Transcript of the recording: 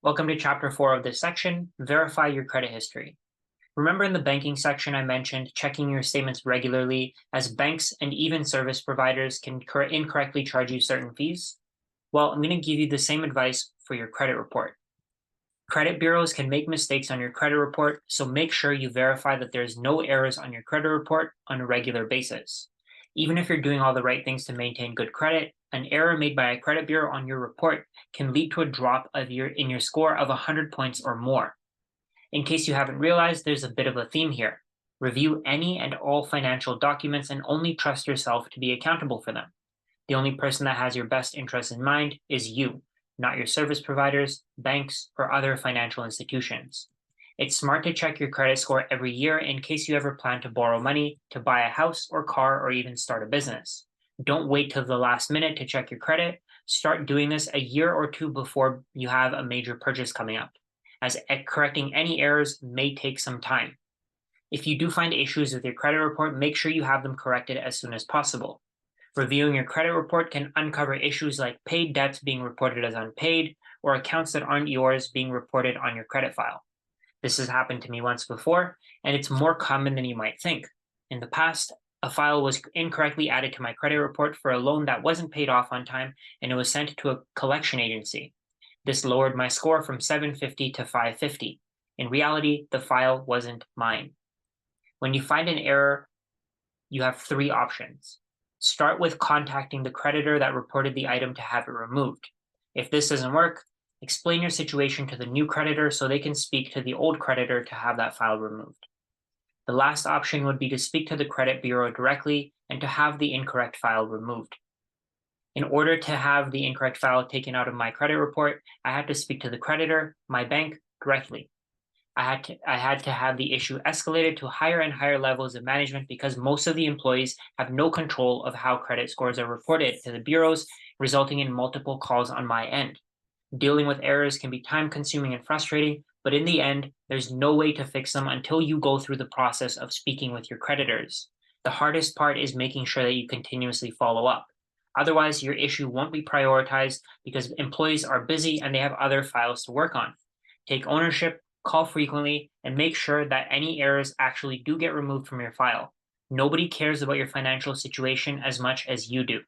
Welcome to Chapter 4 of this section, Verify Your Credit History. Remember in the banking section I mentioned checking your statements regularly, as banks and even service providers can incorrectly charge you certain fees? Well, I'm going to give you the same advice for your credit report. Credit bureaus can make mistakes on your credit report, so make sure you verify that there's no errors on your credit report on a regular basis. Even if you're doing all the right things to maintain good credit, an error made by a credit bureau on your report can lead to a drop in your score of 100 points or more. In case you haven't realized, there's a bit of a theme here. Review any and all financial documents and only trust yourself to be accountable for them. The only person that has your best interests in mind is you, not your service providers, banks, or other financial institutions. It's smart to check your credit score every year in case you ever plan to borrow money to buy a house or car or even start a business. Don't wait till the last minute to check your credit. Start doing this a year or two before you have a major purchase coming up, as correcting any errors may take some time. If you do find issues with your credit report, make sure you have them corrected as soon as possible. Reviewing your credit report can uncover issues like paid debts being reported as unpaid or accounts that aren't yours being reported on your credit file. This has happened to me once before, and it's more common than you might think. In the past, a file was incorrectly added to my credit report for a loan that wasn't paid off on time, and it was sent to a collection agency. This lowered my score from 750 to 550. In reality, the file wasn't mine. When you find an error, you have three options. Start with contacting the creditor that reported the item to have it removed. If this doesn't work, explain your situation to the new creditor so they can speak to the old creditor to have that file removed. The last option would be to speak to the credit bureau directly and to have the incorrect file removed. In order to have the incorrect file taken out of my credit report, I had to speak to the creditor, my bank, directly. I had to have the issue escalated to higher and higher levels of management because most of the employees have no control of how credit scores are reported to the bureaus, resulting in multiple calls on my end. Dealing with errors can be time consuming and frustrating, but in the end, there's no way to fix them until you go through the process of speaking with your creditors. The hardest part is making sure that you continuously follow up. Otherwise, your issue won't be prioritized because employees are busy and they have other files to work on. Take ownership, call frequently, and make sure that any errors actually do get removed from your file. Nobody cares about your financial situation as much as you do.